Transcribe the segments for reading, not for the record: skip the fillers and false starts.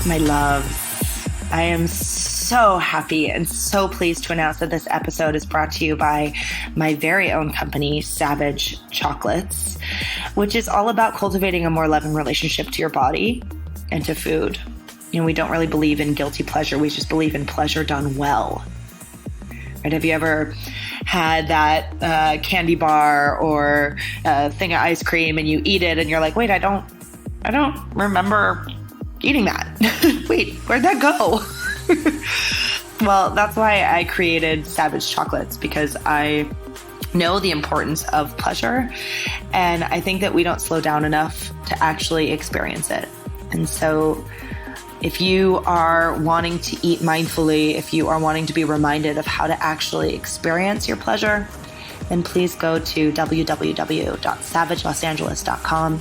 My loves, I am so happy and so pleased to announce that this episode is brought to you by my very own company, Savage Chocolates, which is all about cultivating a more loving relationship to your body and to food. You know, we don't really believe in guilty pleasure. We just believe in pleasure done well. Right? Have you ever had that candy bar or thing of ice cream and you eat it and you're like, wait, I don't remember eating that. Wait, where'd that go? Well, that's why I created Savage Chocolates, because I know the importance of pleasure. And I think that we don't slow down enough to actually experience it. And so if you are wanting to eat mindfully, if you are wanting to be reminded of how to actually experience your pleasure, then please go to www.savagelosangeles.com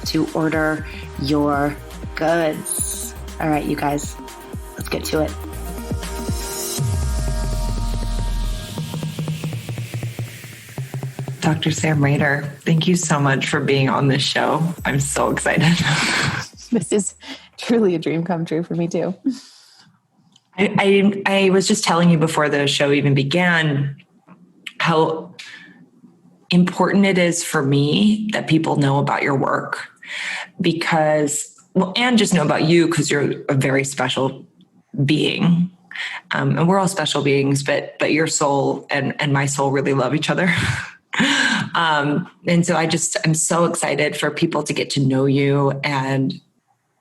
to order your goods. All right, you guys, let's get to it. Dr. Sam Rader, thank you so much for being on this show. I'm so excited. This is truly a dream come true for me too. I was just telling you before the show even began how important it is for me that people know about your work, because, well, and just know about you because you're a very special being. And we're all special beings, but your soul and my soul really love each other. And so I'm so excited for people to get to know you and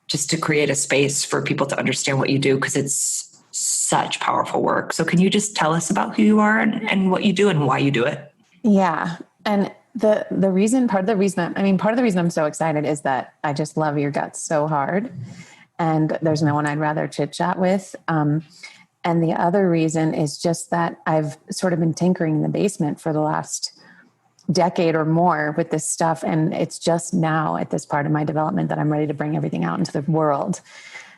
just to create a space for people to understand what you do, because it's such powerful work. So can you just tell us about who you are and what you do and why you do it? Yeah. And part of the reason I'm so excited is that I just love your guts so hard, and there's no one I'd rather chit chat with. And the other reason is just that I've sort of been tinkering in the basement for the last decade or more with this stuff. And it's just now at this part of my development that I'm ready to bring everything out into the world.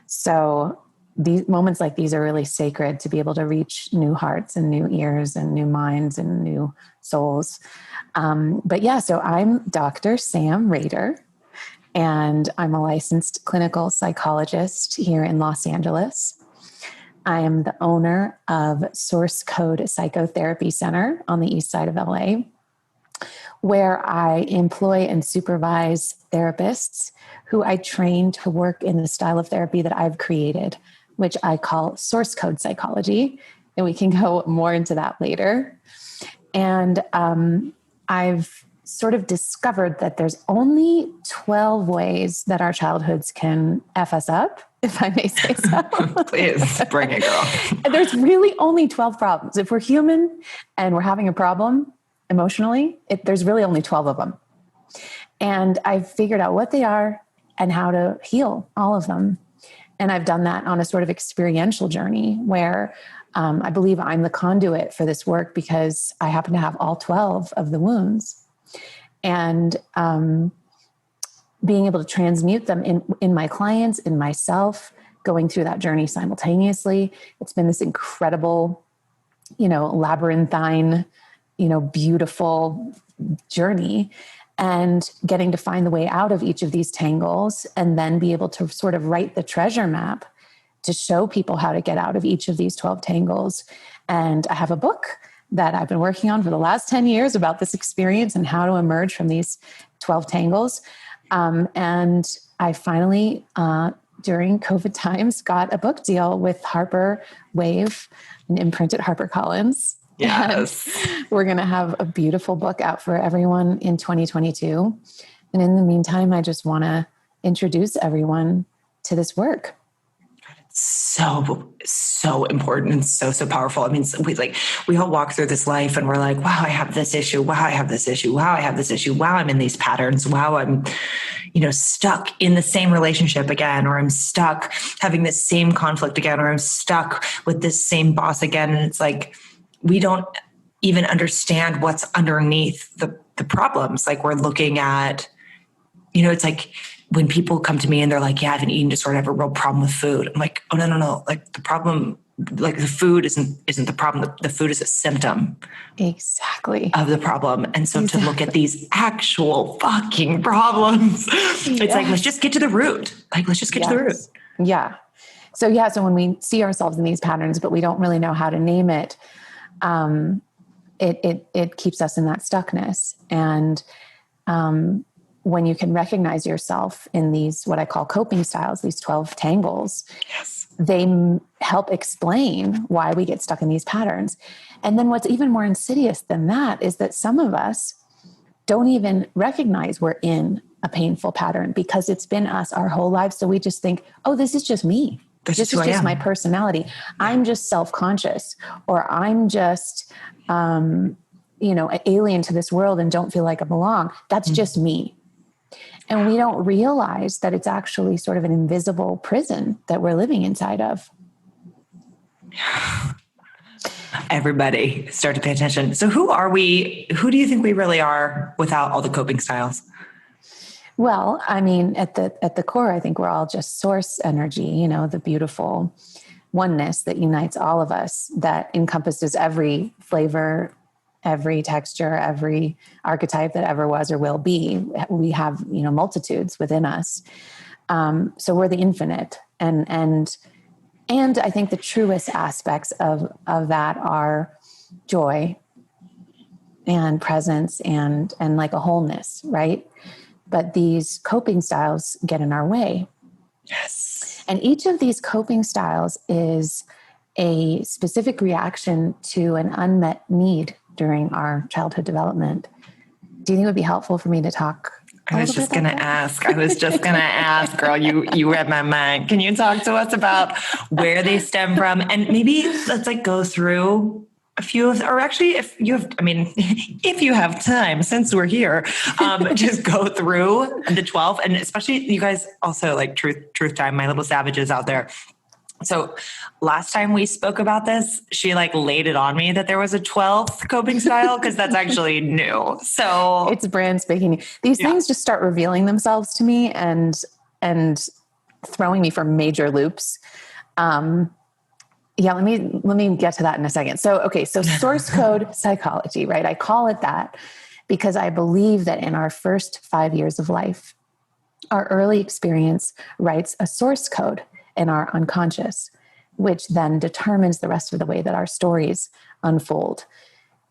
So these moments like these are really sacred, to be able to reach new hearts and new ears and new minds and new souls. But yeah, so I'm Dr. Sam Rader, and I'm a licensed clinical psychologist here in Los Angeles. I am the owner of Source Code Psychotherapy Center on the east side of LA, where I employ and supervise therapists who I train to work in the style of therapy that I've created, which I call Source Code Psychology. And we can go more into that later. And I've sort of discovered that there's only 12 ways that our childhoods can F us up, if I may say so. Please bring it, girl. There's really only 12 problems. If we're human and we're having a problem emotionally, there's really only 12 of them. And I've figured out what they are and how to heal all of them. And I've done that on a sort of experiential journey where I believe I'm the conduit for this work, because I happen to have all 12 of the wounds. And being able to transmute them in my clients, in myself, going through that journey simultaneously. It's been this incredible, labyrinthine, beautiful journey, and getting to find the way out of each of these tangles, and then be able to sort of write the treasure map to show people how to get out of each of these 12 tangles. And I have a book that I've been working on for the last 10 years about this experience and how to emerge from these 12 tangles. And I finally, during COVID times, got a book deal with Harper Wave, an imprint at HarperCollins. Yes. And we're going to have a beautiful book out for everyone in 2022. And in the meantime, I just want to introduce everyone to this work. So important and so powerful. I mean, we all walk through this life and we're like, wow, I have this issue. Wow, I have this issue. Wow, I have this issue. Wow, I'm in these patterns. Wow, I'm, stuck in the same relationship again, or I'm stuck having this same conflict again, or I'm stuck with this same boss again. And it's like, we don't even understand what's underneath the problems. Like, we're looking at, it's like, when people come to me and they're like, yeah, I have an eating disorder, I have a real problem with food. I'm like, oh, no. Like, the problem, like, the food isn't the problem. The food is a symptom. Exactly. Of the problem. And so to look at these actual fucking problems, it's like, let's just get to the root. Like, let's just get to the root. Yeah. So yeah, so when we see ourselves in these patterns, but we don't really know how to name it, it keeps us in that stuckness. And when you can recognize yourself in these, what I call coping styles, these 12 tangles, Yes. they help explain why we get stuck in these patterns. And then what's even more insidious than that is that some of us don't even recognize we're in a painful pattern because it's been us our whole lives. So we just think, oh, this is just me. This is just my personality. I'm just self-conscious, or I'm just, an alien to this world and don't feel like I belong. That's just me. And we don't realize that it's actually sort of an invisible prison that we're living inside of. Everybody start to pay attention. So who are we? Who do you think we really are without all the coping styles? Well, I mean, at the core, I think we're all just source energy, the beautiful oneness that unites all of us, that encompasses every flavor, every texture, every archetype that ever was or will be. We have, multitudes within us. So we're the infinite. And I think the truest aspects of that are joy and presence and like a wholeness, right? But these coping styles get in our way. Yes. And each of these coping styles is a specific reaction to an unmet need during our childhood development. Do you think it would be helpful for me to talk? I was just going to ask, girl, you read my mind. Can you talk to us about where they stem from? And maybe let's go through a few of, or actually if you have time, since we're here, just go through the 12, and especially you guys also truth time, my little savages out there. So last time we spoke about this, she laid it on me that there was a 12th coping style, because that's actually new. So it's brand spanking. These things just start revealing themselves to me and throwing me for major loops. Let me get to that in a second. So source code psychology, right? I call it that because I believe that in our first 5 years of life, our early experience writes a source code in our unconscious, which then determines the rest of the way that our stories unfold.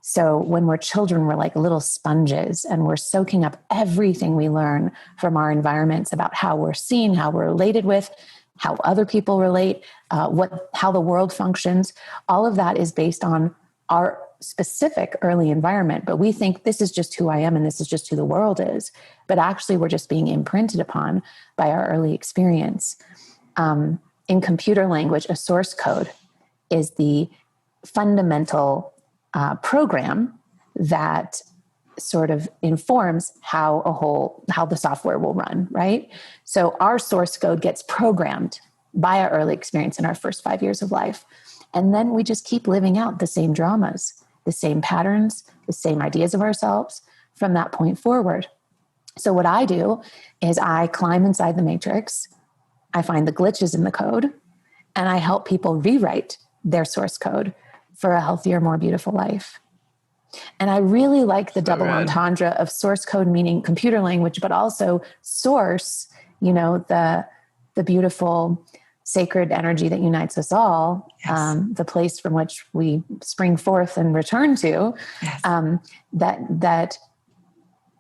So when we're children, we're like little sponges, and we're soaking up everything we learn from our environments about how we're seen, how we're related with, how other people relate, how the world functions. All of that is based on our specific early environment, but we think this is just who I am and this is just who the world is. But actually, we're just being imprinted upon by our early experience. In computer language, a source code is the fundamental program that sort of informs how the software will run, right? So our source code gets programmed by our early experience in our first 5 years of life. And then we just keep living out the same dramas, the same patterns, the same ideas of ourselves from that point forward. So what I do is I climb inside the matrix, I find the glitches in the code, and I help people rewrite their source code for a healthier, more beautiful life. And I really like the double entendre of source code, meaning computer language, but also source, the beautiful sacred energy that unites us all, yes. The place from which we spring forth and return to, yes. That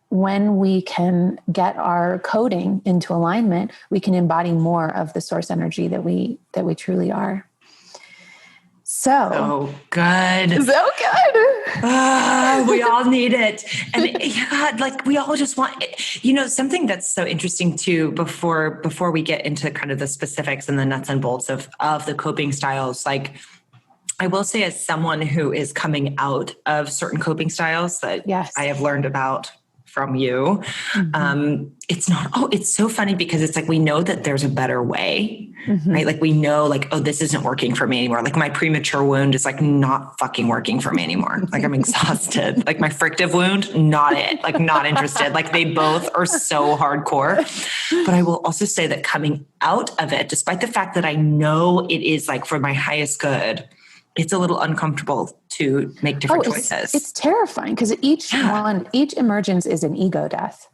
when we can get our coding into alignment, we can embody more of the source energy that we truly are. So good. We all need it. And we all just want it. Something that's so interesting too, before we get into kind of the specifics and the nuts and bolts of the coping styles, I will say, as someone who is coming out of certain coping styles that yes. I have learned about from you, mm-hmm. It's so funny because it's we know that there's a better way, mm-hmm. right? We know this isn't working for me anymore. My premature wound is not fucking working for me anymore. I'm exhausted. My frictive wound, not it, not interested. They both are so hardcore. But I will also say that coming out of it, despite the fact that I know it is for my highest good, it's a little uncomfortable to make different choices. It's terrifying because each emergence is an ego death.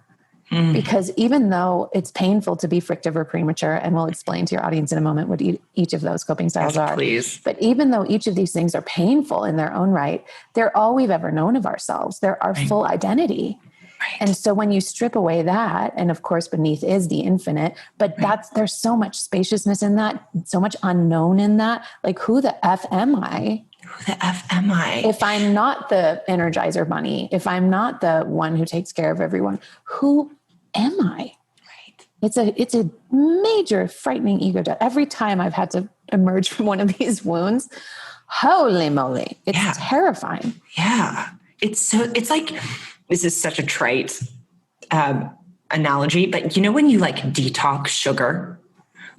Because even though it's painful to be frictive or premature, and we'll explain to your audience in a moment what each of those coping styles are. Please. But even though each of these things are painful in their own right, they're all we've ever known of ourselves. They're our full identity. Right. And so when you strip away that, and of course beneath is the infinite, but there's so much spaciousness in that, so much unknown in that. Like, who the F am I? Who the F am I? If I'm not the Energizer Bunny, if I'm not the one who takes care of everyone, who am I? Right. It's a major frightening ego death. Every time I've had to emerge from one of these wounds, holy moly, it's terrifying. Yeah. It's like, this is such a trite analogy, but you know, when you like detox sugar,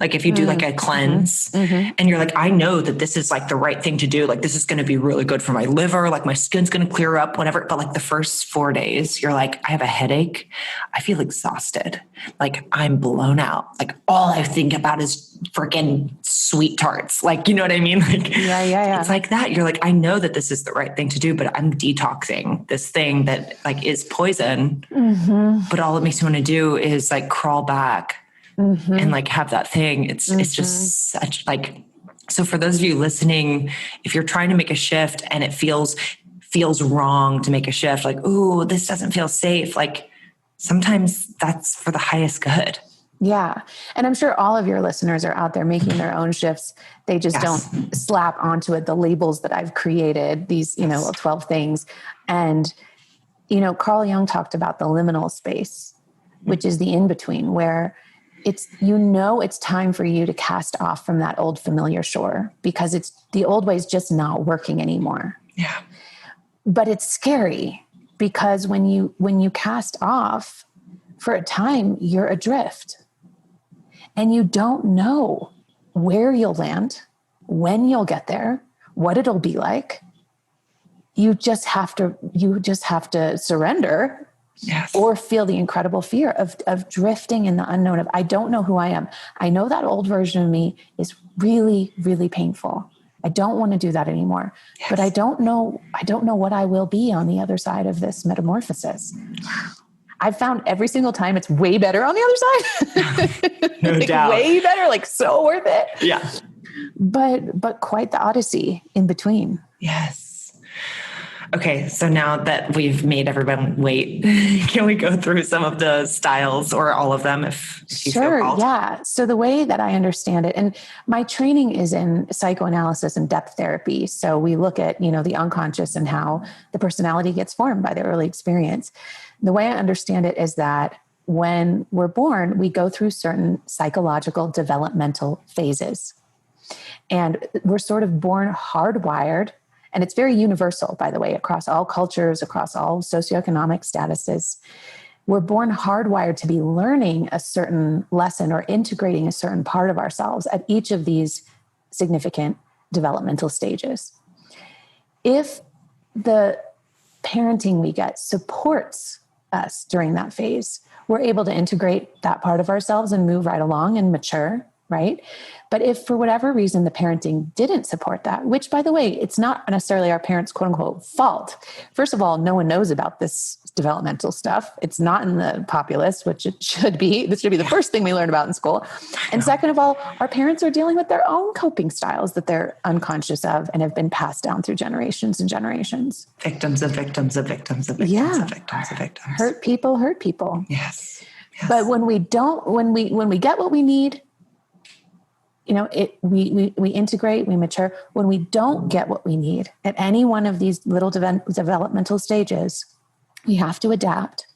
like if you do like a cleanse and you're like, I know that this is like the right thing to do. Like, this is going to be really good for my liver. Like, my skin's going to clear up, whatever. But like the first 4 days, you're like, I have a headache. I feel exhausted. Like, I'm blown out. Like, all I think about is freaking sweet tarts. Like, you know what I mean? Like, yeah. It's like that. You're like, I know that this is the right thing to do, but I'm detoxing this thing that like is poison. But all it makes me want to do is like crawl back and like have that thing. It's just such like, so for those of you listening, if you're trying to make a shift and it feels wrong to make a shift, like, ooh, this doesn't feel safe. Like, sometimes that's for the highest good. Yeah. And I'm sure all of your listeners are out there making their own shifts. They just don't slap onto it the labels that I've created, these, 12 things. And, Carl Jung talked about the liminal space, which is the in-between, where it's time for you to cast off from that old familiar shore, because it's the old way is just not working anymore. Yeah. But it's scary, because when you cast off for a time, you're adrift and you don't know where you'll land, when you'll get there, what it'll be like. You just have to surrender. Yes. Or feel the incredible fear of drifting in the unknown of, I don't know who I am. I know that old version of me is really, really painful. I don't want to do that anymore, but I don't know what I will be on the other side of this metamorphosis. I've found every single time it's way better on the other side. No doubt. Way better, like so worth it. Yeah. But quite the odyssey in between. Yes. Okay, so now that we've made everyone wait, can we go through some of the styles, or all of them if you feel called? Yeah. So the way that I understand it, and my training is in psychoanalysis and depth therapy. So we look at, the unconscious and how the personality gets formed by the early experience. The way I understand it is that when we're born, we go through certain psychological developmental phases. And we're sort of born hardwired. And it's very universal, by the way, across all cultures, across all socioeconomic statuses. We're born hardwired to be learning a certain lesson or integrating a certain part of ourselves at each of these significant developmental stages. If the parenting we get supports us during that phase, we're able to integrate that part of ourselves and move right along and mature, right? But if for whatever reason the parenting didn't support that, which by the way, it's not necessarily our parents' quote unquote fault. First of all, no one knows about this developmental stuff. It's not in the populace, which it should be. This should be the first thing we learn about in school. And second of all, our parents are dealing with their own coping styles that they're unconscious of and have been passed down through generations and generations. Victims of victims of victims of victims of victims of victims. Hurt people. Yes. But when we get what we need, we integrate, we mature. When we don't get what we need at any one of these little developmental stages, we have to adapt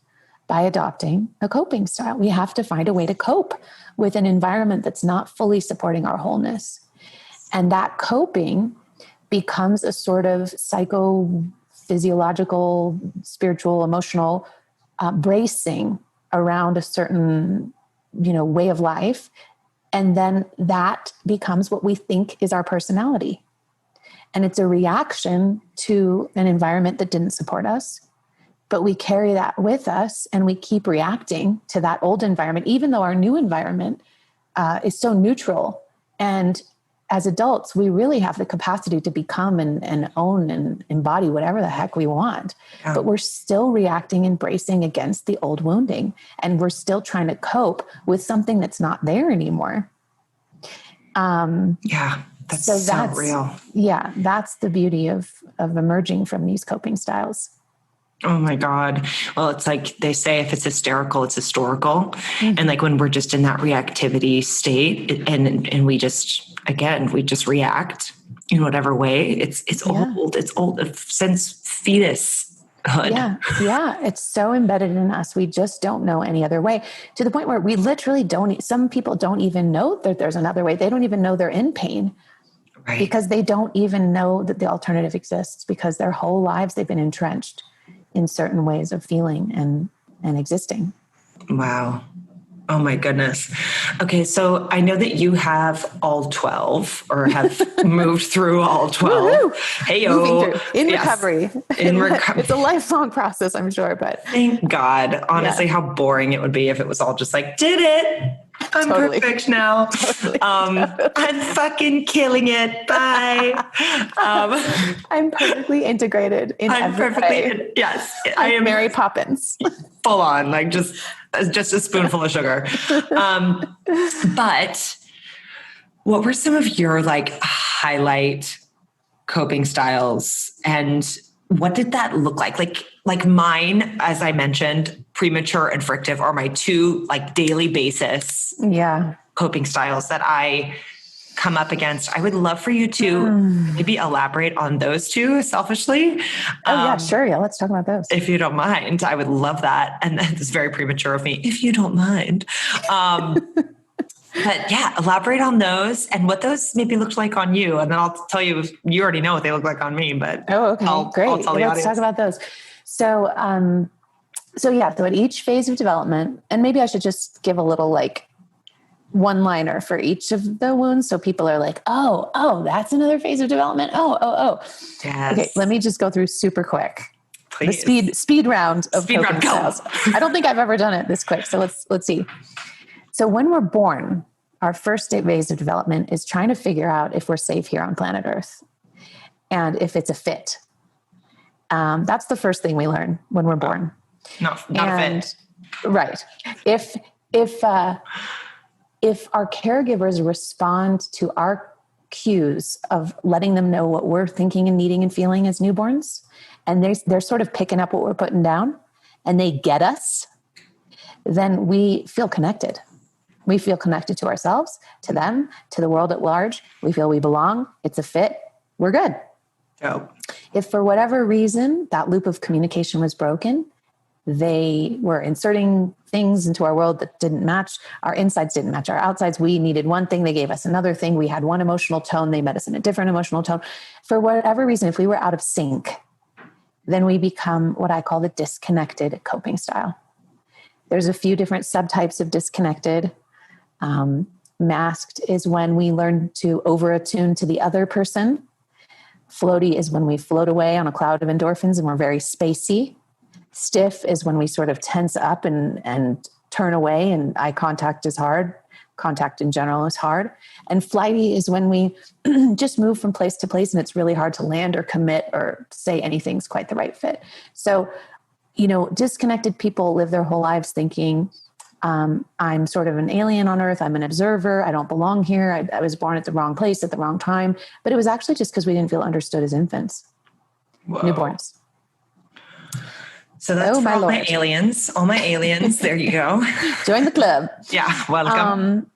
by adopting a coping style. We have to find a way to cope with an environment that's not fully supporting our wholeness. And that coping becomes a sort of psychophysiological, spiritual, emotional bracing around a certain, way of life. And then that becomes what we think is our personality. And it's a reaction to an environment that didn't support us. But we carry that with us and we keep reacting to that old environment, even though our new environment is so neutral and as adults, we really have the capacity to become and own and embody whatever the heck we want. Yeah. But we're still reacting and bracing against the old wounding. And we're still trying to cope with something that's not there anymore. That's so real. Yeah, that's the beauty of emerging from these coping styles. Oh my God. Well, it's like they say, if it's hysterical, it's historical. Mm-hmm. And like when we're just in that reactivity state and we just react in whatever way, it's old. It's old since fetushood. Yeah. Yeah. It's so embedded in us. We just don't know any other way, to the point where we literally some people don't even know that there's another way. They don't even know they're in pain. Right. Because they don't even know that the alternative exists, because their whole lives they've been entrenched in certain ways of feeling and existing. Wow. Oh my goodness. Okay. So I know that you have all 12 or have moved through all 12. Hey-o. In recovery. In recovery. It's a lifelong process, I'm sure, but thank God. Honestly, how boring it would be if it was all just like, did it. I'm totally. Perfect now. Totally. I'm fucking killing it. Bye. I'm perfectly integrated in every way. Yes. I am Mary Poppins. Full on, like just a spoonful of sugar. But what were some of your like highlight coping styles, and what did that look like? Like mine, as I mentioned, premature and frictive are my two like daily basis coping styles that I come up against. I would love for you to maybe elaborate on those two selfishly. Sure. Yeah. Let's talk about those. If you don't mind, I would love that. And it's very premature of me, if you don't mind. But yeah, elaborate on those and what those maybe looked like on you. And then I'll tell you, if you already know what they look like on me, but okay, great. I'll tell the Let's audience. Talk about those. So at each phase of development, and maybe I should just give a little like one-liner for each of the wounds. So people are like, oh, that's another phase of development. Oh. Yes. Okay. Let me just go through super quick. Please. The speed round of coping styles. I don't think I've ever done it this quick. So let's see. So when we're born, our first phase of development is trying to figure out if we're safe here on planet Earth and if it's a fit. That's the first thing we learn when we're born. No, not a fit. Right. If our caregivers respond to our cues of letting them know what we're thinking and needing and feeling as newborns, and they're sort of picking up what we're putting down and they get us, then we feel connected. We feel connected to ourselves, to them, to the world at large. We feel we belong. It's a fit. We're good. Oh. If for whatever reason that loop of communication was broken, they were inserting things into our world that didn't match. Our insides didn't match our outsides. We needed one thing. They gave us another thing. We had one emotional tone. They met us in a different emotional tone. For whatever reason, if we were out of sync, then we become what I call the disconnected coping style. There's a few different subtypes of disconnected. Masked is when we learn to over-attune to the other person. Floaty is when we float away on a cloud of endorphins and we're very spacey. Stiff is when we sort of tense up and turn away, and eye contact is hard. Contact in general is hard. And flighty is when we just move from place to place and it's really hard to land or commit or say anything's quite the right fit. So, disconnected people live their whole lives thinking, I'm sort of an alien on earth. I'm an observer. I don't belong here. I was born at the wrong place at the wrong time. But it was actually just because we didn't feel understood as infants. Whoa. Newborns. So that's for all my aliens. All my aliens. There you go. Join the club. Yeah. Welcome.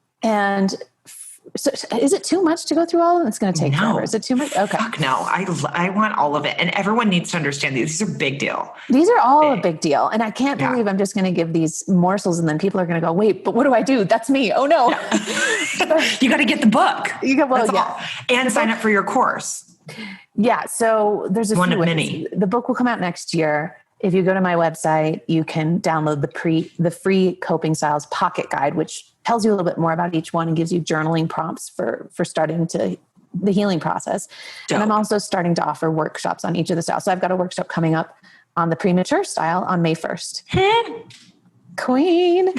So is it too much to go through all of them? It's going to take forever. Is it too much? Okay. Fuck no. I want all of it. And everyone needs to understand these. These are big deal. These are all a big deal. And I can't believe I'm just going to give these morsels and then people are going to go, wait, but what do I do? That's me. Oh no. Yeah. You got to get the book. And sign up for your course. Yeah. So there's a few ways. Many. The book will come out next year. If you go to my website, you can download the free coping styles pocket guide, which tells you a little bit more about each one and gives you journaling prompts for starting to the healing process. Dope. And I'm also starting to offer workshops on each of the styles. So I've got a workshop coming up on the premature style on May 1st. Queen.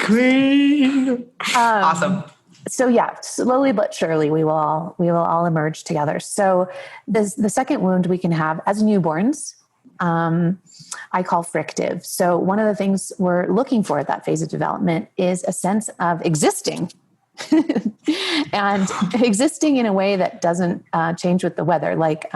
Awesome. So yeah, slowly but surely we will all emerge together. So the second wound we can have as newborns, I call frictive. So one of the things we're looking for at that phase of development is a sense of existing and existing in a way that doesn't change with the weather, like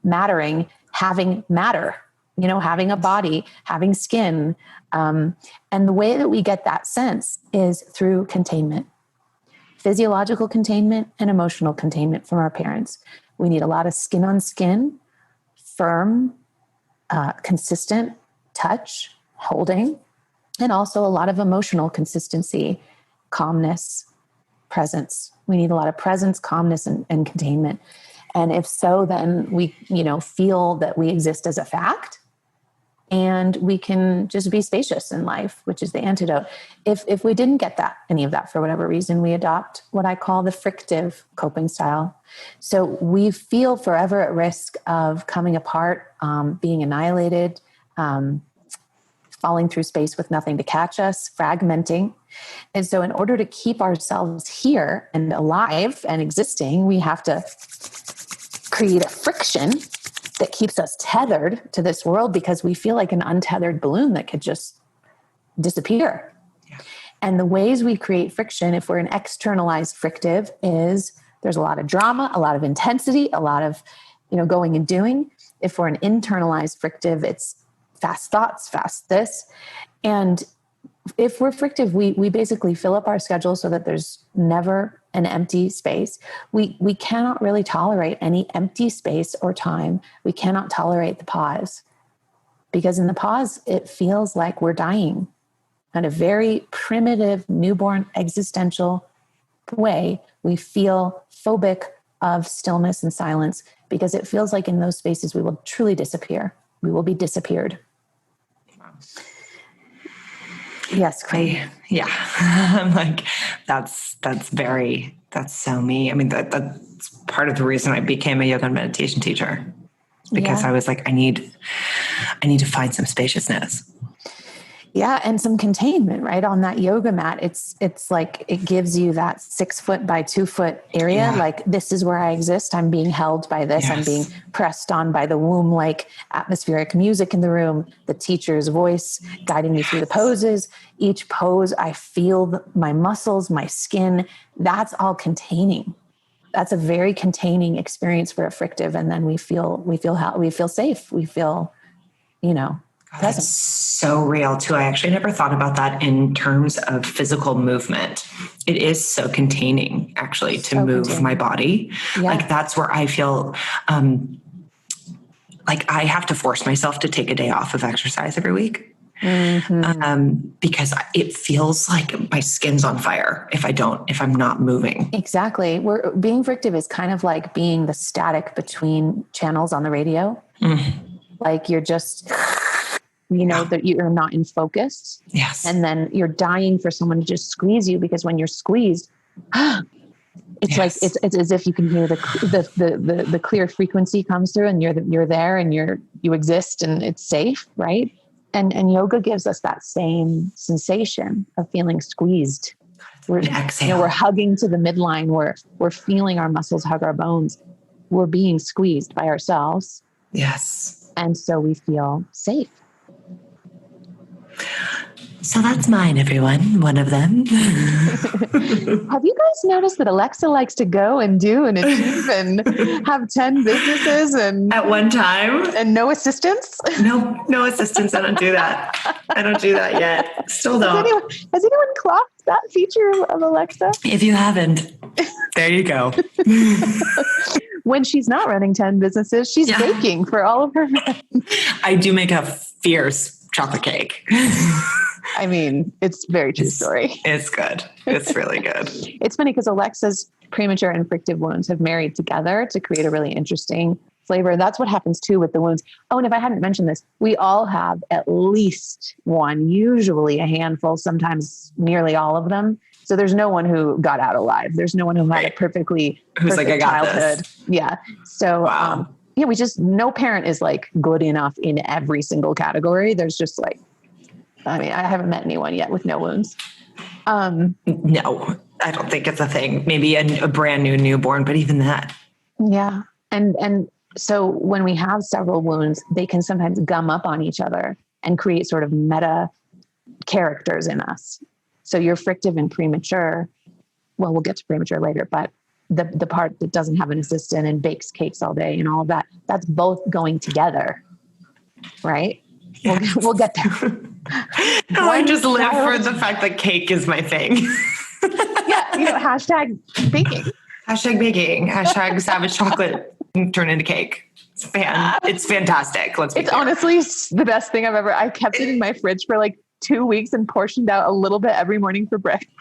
mattering, having matter, having a body, having skin. And the way that we get that sense is through containment. Physiological containment and emotional containment from our parents. We need a lot of skin on skin, firm, consistent touch, holding, and also a lot of emotional consistency, calmness, presence. We need a lot of presence, calmness, and containment. And if so, then we, feel that we exist as a fact. And we can just be spacious in life, which is the antidote. If we didn't get any of that for whatever reason, we adopt what I call the frictive coping style. So we feel forever at risk of coming apart, being annihilated, falling through space with nothing to catch us, fragmenting. And so in order to keep ourselves here and alive and existing, we have to create a friction that keeps us tethered to this world, because we feel like an untethered balloon that could just disappear. Yeah. And the ways we create friction, if we're an externalized frictive, is there's a lot of drama, a lot of intensity, a lot of, going and doing. If we're an internalized frictive, it's fast thoughts, fast this. And if we're frictive, we basically fill up our schedule so that there's never an empty space. We cannot really tolerate any empty space or time. We cannot tolerate the pause, because in the pause, it feels like we're dying in a very primitive, newborn, existential way. We feel phobic of stillness and silence, because it feels like in those spaces, we will truly disappear. We will be disappeared. Yes, Queen. Yeah. I'm like, that's so me. I mean, that's part of the reason I became a yoga and meditation teacher, because I was like, I need to find some spaciousness. Yeah. And some containment, right? On that yoga mat. It's like, it gives you that 6 foot by 2 foot area. Yeah. Like, this is where I exist. I'm being held by this. Yes. I'm being pressed on by the womb, like atmospheric music in the room, the teacher's voice guiding me through the poses. Each pose, I feel my muscles, my skin. That's all containing. That's a very containing experience for a frictive. And then we feel safe. We feel, God, that's so real too. I actually never thought about that in terms of physical movement. It is so containing, actually, to move my body. Yeah. Like, that's where I feel like I have to force myself to take a day off of exercise every week. Mm-hmm. Because it feels like my skin's on fire if I'm not moving. Exactly. Being frictive is kind of like being the static between channels on the radio. Like, you're just, that you're not in focus. Yes. And then you're dying for someone to just squeeze you, because when you're squeezed, it's like, it's as if you can hear the clear frequency comes through, and you're there, and you exist, and it's safe. Right. And yoga gives us that same sensation of feeling squeezed. We're hugging to the midline. We're feeling our muscles hug our bones. We're being squeezed by ourselves. Yes. And so we feel safe. So that's mine, everyone. One of them. Have you guys noticed that Alexa likes to go and do and achieve and have 10 businesses and at one time, and no assistance? No assistance. I don't do that. I don't do that yet. Still don't. Has anyone clocked that feature of Alexa? If you haven't, there you go. When she's not running 10 businesses, she's baking for all of her friends. I do make a fierce chocolate cake. I mean, it's a very true story. It's good. It's really good. It's funny because Alexa's premature and frictive wounds have married together to create a really interesting flavor. And that's what happens too with the wounds. Oh, and if I hadn't mentioned this, we all have at least one, usually a handful, sometimes nearly all of them. So there's no one who got out alive. There's no one who had a perfect like, I got childhood. This. Yeah. So, wow. No parent is like good enough in every single category. There's just like, I haven't met anyone yet with no wounds. No. I don't think it's a thing. Maybe a brand new newborn, but even that. Yeah. And so when we have several wounds, they can sometimes gum up on each other and create sort of meta characters in us. So you're frictive and premature. Well, we'll get to premature later, but the part that doesn't have an assistant and bakes cakes all day and all of that, that's both going together. Right? Yes. We'll get there. No, I just live for the fact that cake is my thing. Yeah. Hashtag baking. Hashtag baking. Hashtag savage chocolate turn into cake. It's fantastic. It's honestly the best thing I've ever. I kept it in my fridge for like 2 weeks and portioned out a little bit every morning for breakfast.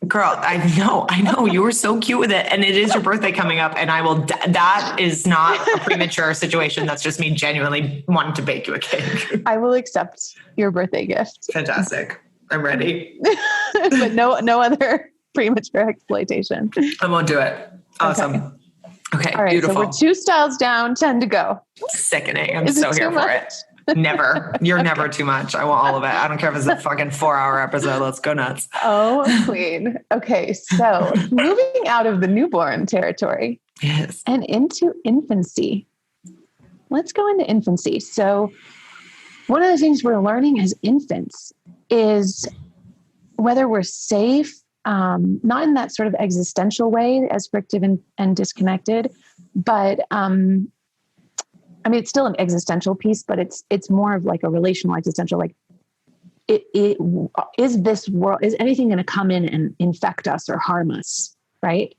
Girl, I know. You were so cute with it. And it is your birthday coming up. And that is not a premature situation. That's just me genuinely wanting to bake you a cake. I will accept your birthday gift. Fantastic. I'm ready. But no other premature exploitation. I won't do it. Awesome. Okay. All right. Beautiful. So we're 2 styles down, 10 to go. Sickening. I'm so here for it. Never. You're never too much. I want all of it. I don't care if it's a fucking 4-hour episode. Let's go nuts. Oh, queen. Okay. So moving out of the newborn territory. Yes. And into infancy. Let's go into infancy. So one of the things we're learning as infants is whether we're safe, not in that sort of existential way as frictive and disconnected, but, it's still an existential piece, but it's more of like a relational existential, like is this world, is anything going to come in and infect us or harm us? Right.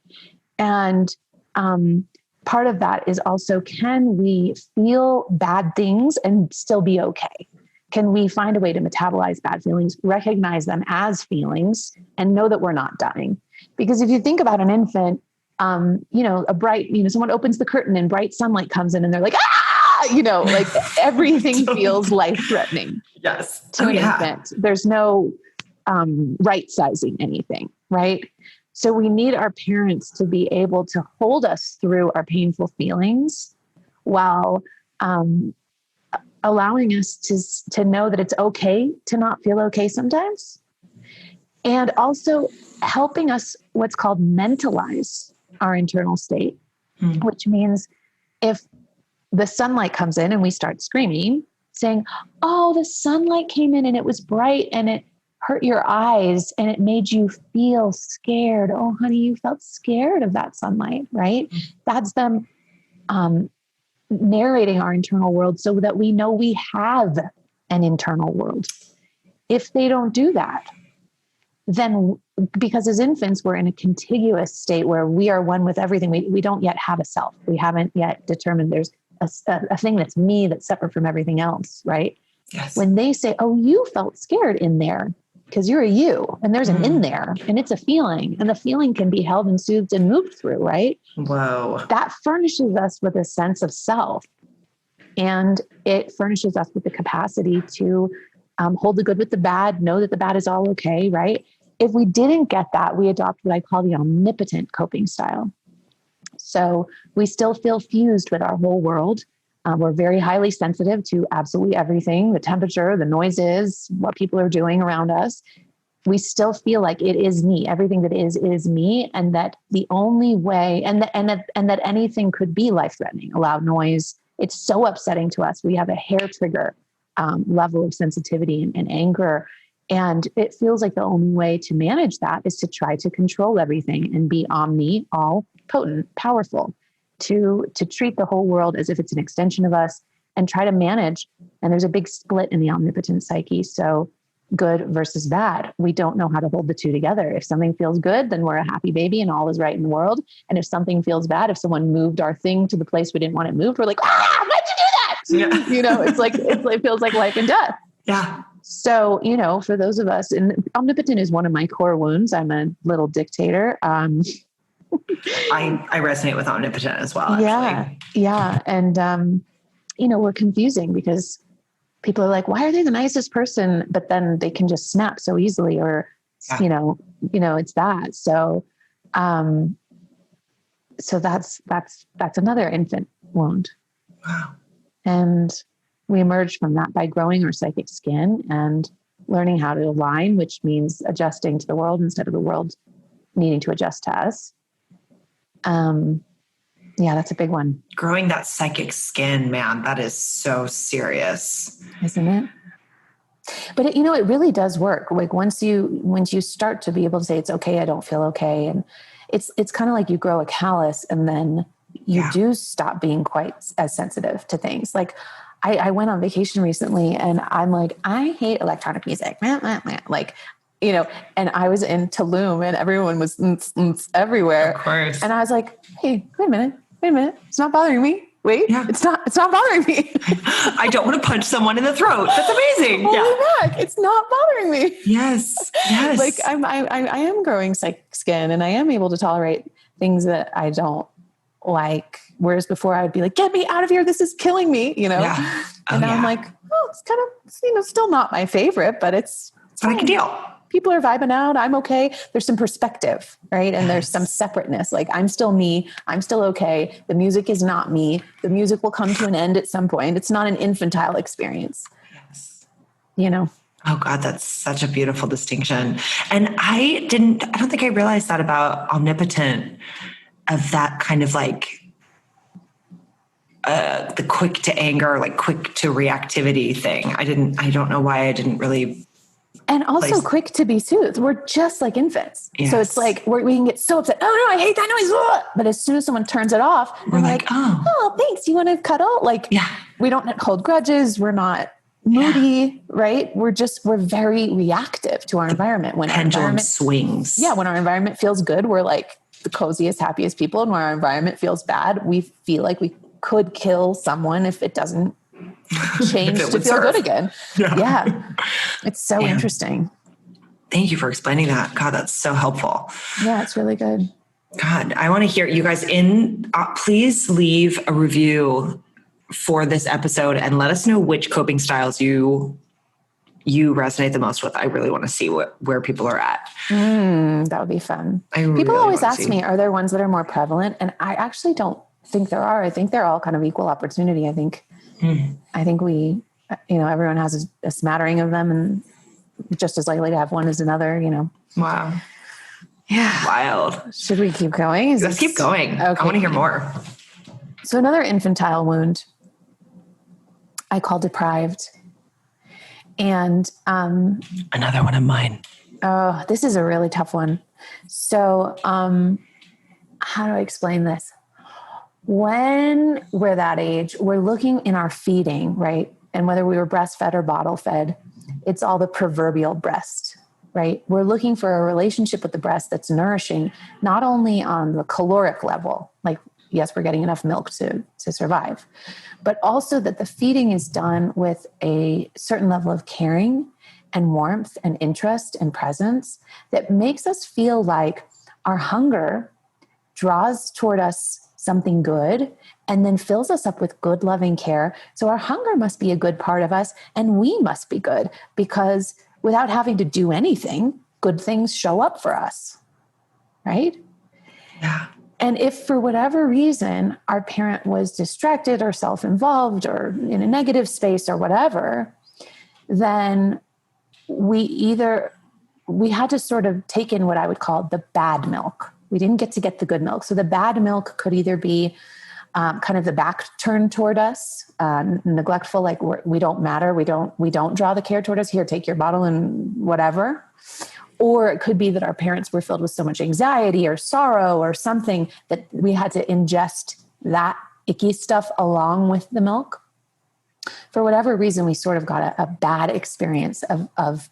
And, part of that is also, can we feel bad things and still be okay? Can we find a way to metabolize bad feelings, recognize them as feelings, and know that we're not dying? Because if you think about an infant, a bright, someone opens the curtain and bright sunlight comes in and they're like, like everything feels life-threatening. Yes. To an infant. There's no right-sizing anything, right? So we need our parents to be able to hold us through our painful feelings while allowing us to know that it's okay to not feel okay sometimes. And also helping us what's called mentalize our internal state, which means if the sunlight comes in and we start screaming, saying, oh, the sunlight came in and it was bright and it hurt your eyes and it made you feel scared. Oh, honey, you felt scared of that sunlight, right? That's them narrating our internal world so that we know we have an internal world. If they don't do that, then because as infants, we're in a contiguous state where we are one with everything. We don't yet have a self. We haven't yet determined there's a thing that's me that's separate from everything else, right? Yes. When they say, oh, you felt scared in there because you're a you and there's an in there and it's a feeling and the feeling can be held and soothed and moved through, right? Whoa. That furnishes us with a sense of self, and it furnishes us with the capacity to hold the good with the bad, know that the bad is all okay, right? If we didn't get that, we adopt what I call the omnipotent coping style. So we still feel fused with our whole world. We're very highly sensitive to absolutely everything, the temperature, the noises, what people are doing around us. We still feel like it is me. Everything that is me. And that the only way, and that anything could be life-threatening, a loud noise. It's so upsetting to us. We have a hair trigger level of sensitivity and anger. And it feels like the only way to manage that is to try to control everything and be all potent, powerful, to treat the whole world as if it's an extension of us and try to manage. And there's a big split in the omnipotent psyche. So good versus bad. We don't know how to hold the two together. If something feels good, then we're a happy baby and all is right in the world. And if something feels bad, if someone moved our thing to the place we didn't want it moved, we're like, why'd you do that? Yeah. It feels like life and death. Yeah. So, for those of us, and omnipotent is one of my core wounds. I'm a little dictator. I resonate with omnipotent as well, actually. Yeah. And, we're confusing because people are like, why are they the nicest person? But then they can just snap so easily or, it's that. So, so that's another infant wound. Wow. And we emerge from that by growing our psychic skin and learning how to align, which means adjusting to the world instead of the world needing to adjust as. Yeah, that's a big one. Growing that psychic skin, man, that is so serious. Isn't it? But it really does work. Like once you start to be able to say, it's okay, I don't feel okay. And it's kind of like you grow a callus and then you do stop being quite as sensitive to things. Like I went on vacation recently and I'm like, I hate electronic music. Like, and I was in Tulum and everyone was everywhere. Of course. And I was like, hey, wait a minute. It's not bothering me. Wait, it's not bothering me. I don't want to punch someone in the throat. That's amazing. Holy heck, it's not bothering me. Yes. Like I am growing psychic skin and I am able to tolerate things that I don't like. Whereas before I would be like, get me out of here. This is killing me, Yeah. And now I'm like, it's kind of, still not my favorite, but it's I can deal. People are vibing out. I'm okay. There's some perspective, right? And there's some separateness. Like I'm still me. I'm still okay. The music is not me. The music will come to an end at some point. It's not an infantile experience. Yes. Oh God, that's such a beautiful distinction. And I don't think I realized that about Omnipotent, of that kind of like the quick to anger, like quick to reactivity thing. I don't know why I didn't really. And also quick to be soothed. We're just like infants. Yes. So it's like we can get so upset. Oh no, I hate that noise. Ugh! But as soon as someone turns it off, we're like, oh, thanks. You want to cuddle? Like, we don't hold grudges. We're not moody, right? We're very reactive to our environment. When pendulum our environment swings. Yeah. When our environment feels good, we're like the coziest, happiest people. And when our environment feels bad, we feel like we could kill someone if it doesn't change to feel good again. Yeah. It's so interesting. Thank you for explaining that. God, that's so helpful. Yeah, it's really good. God, I want to hear you guys please leave a review for this episode and let us know which coping styles you resonate the most with. I really want to see where people are at. That would be fun. People always ask me, are there ones that are more prevalent? And I actually don't think there are. I think they're all kind of equal opportunity. I think we, everyone has a smattering of them and just as likely to have one as another, Wow. Yeah. Wild. Should we keep going? Let's keep going. Okay. I want to hear more. So another infantile wound I call deprived. And another one of mine. Oh, this is a really tough one. So how do I explain this? When we're that age, we're looking in our feeding, right? And whether we were breastfed or bottle fed, it's all the proverbial breast, right? We're looking for a relationship with the breast that's nourishing, not only on the caloric level, like, yes, we're getting enough milk to survive, but also that the feeding is done with a certain level of caring and warmth and interest and presence that makes us feel like our hunger draws toward us something good and then fills us up with good, loving care. So our hunger must be a good part of us and we must be good, because without having to do anything, good things show up for us, right? Yeah. And if for whatever reason our parent was distracted or self-involved or in a negative space or whatever, then we had to sort of take in what I would call the bad milk. We didn't get the good milk. So the bad milk could either be kind of the back turned toward us, neglectful, like we don't matter. We don't draw the care toward us. Here, take your bottle and whatever. Or it could be that our parents were filled with so much anxiety or sorrow or something that we had to ingest that icky stuff along with the milk. For whatever reason, we sort of got a bad experience of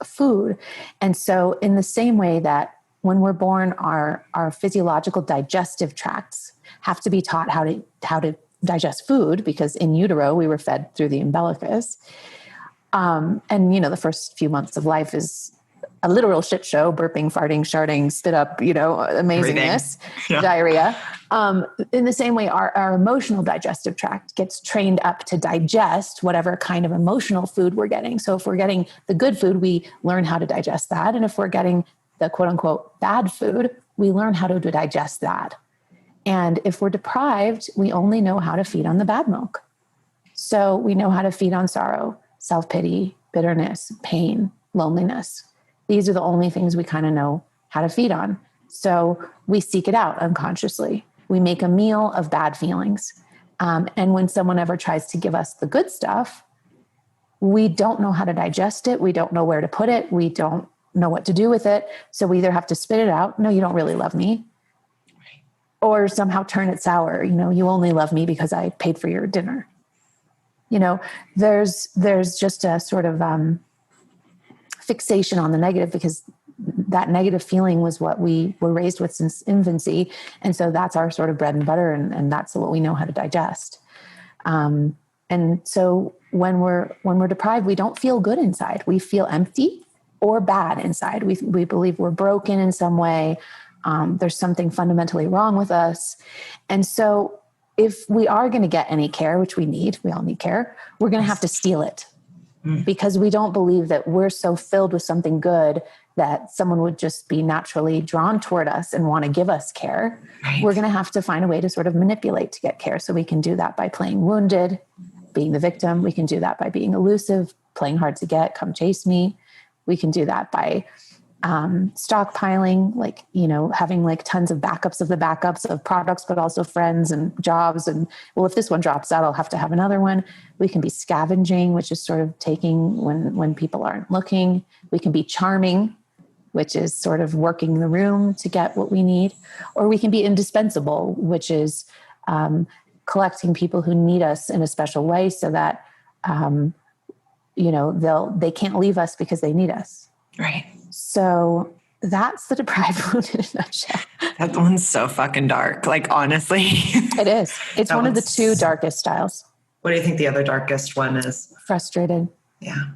food. And so in the same way that when we're born, our physiological digestive tracts have to be taught how to digest food, because in utero, we were fed through the umbilicus. And, the first few months of life is a literal shit show, burping, farting, sharting, spit up, amazingness, diarrhea. In the same way, our emotional digestive tract gets trained up to digest whatever kind of emotional food we're getting. So if we're getting the good food, we learn how to digest that. And if we're getting the quote unquote bad food, we learn how to digest that. And if we're deprived, we only know how to feed on the bad milk. So we know how to feed on sorrow, self-pity, bitterness, pain, loneliness. These are the only things we kind of know how to feed on. So we seek it out unconsciously. We make a meal of bad feelings. And when someone ever tries to give us the good stuff, we don't know how to digest it. We don't know where to put it. We don't know what to do with it. So we either have to spit it out. No, you don't really love me. Or somehow turn it sour. You only love me because I paid for your dinner. There's just a sort of fixation on the negative, because that negative feeling was what we were raised with since infancy. And so that's our sort of bread and butter. And that's what we know how to digest. And so when we're deprived, we don't feel good inside. We feel empty or bad inside. We believe we're broken in some way. There's something fundamentally wrong with us. And so if we are going to get any care, which we all need care, we're going to have to steal it, because we don't believe that we're so filled with something good that someone would just be naturally drawn toward us and want to give us care. Right. We're going to have to find a way to sort of manipulate to get care. So we can do that by playing wounded, being the victim. We can do that by being elusive, playing hard to get, come chase me. We can do that by stockpiling, having tons of backups of products, but also friends and jobs. And well, if this one drops out, I'll have to have another one. We can be scavenging, which is sort of taking when people aren't looking. We can be charming, which is sort of working the room to get what we need. Or we can be indispensable, which is collecting people who need us in a special way so that, they can't leave us because they need us. Right. So that's the deprived wound in a nutshell. That one's so fucking dark. Honestly. It is. It's one of the two darkest styles. What do you think the other darkest one is? Frustrated. Yeah.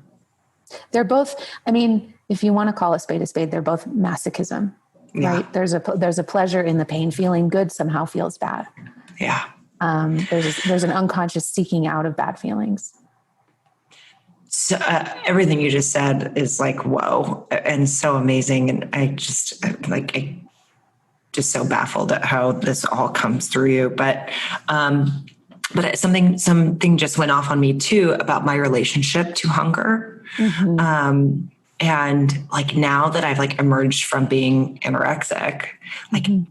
They're both, if you want to call a spade, they're both masochism, right? There's a pleasure in the pain. Feeling good somehow feels bad. Yeah. There's an unconscious seeking out of bad feelings. So everything you just said is whoa, and so amazing. And I just so baffled at how this all comes through you. But something just went off on me too about my relationship to hunger. Mm-hmm. And now that I've emerged from being anorexic,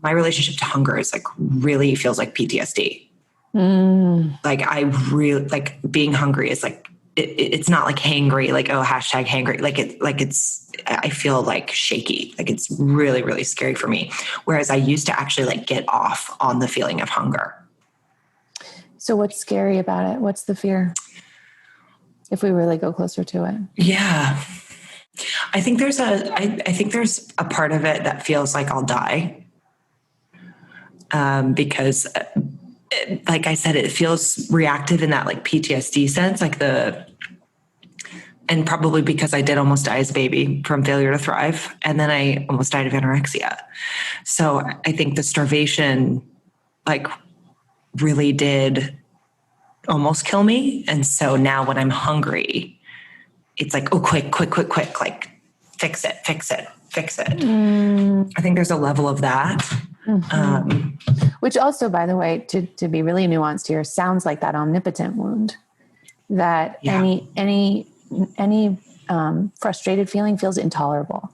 my relationship to hunger is really feels like PTSD. I really being hungry is it's not hangry, hashtag hangry. I feel shaky. It's really, really scary for me. Whereas I used to actually get off on the feeling of hunger. So what's scary about it? What's the fear? If we really go closer to it. Yeah. I think there's a part of it that feels like I'll die. Because like I said, it feels reactive in that PTSD sense, and probably because I did almost die as a baby from failure to thrive. And then I almost died of anorexia. So I think the starvation really did almost kill me. And so now when I'm hungry, it's oh, quick, fix it. I think there's a level of that. Mm-hmm. Which also, by the way, to be really nuanced here, sounds like that omnipotent wound. That any frustrated feeling feels intolerable,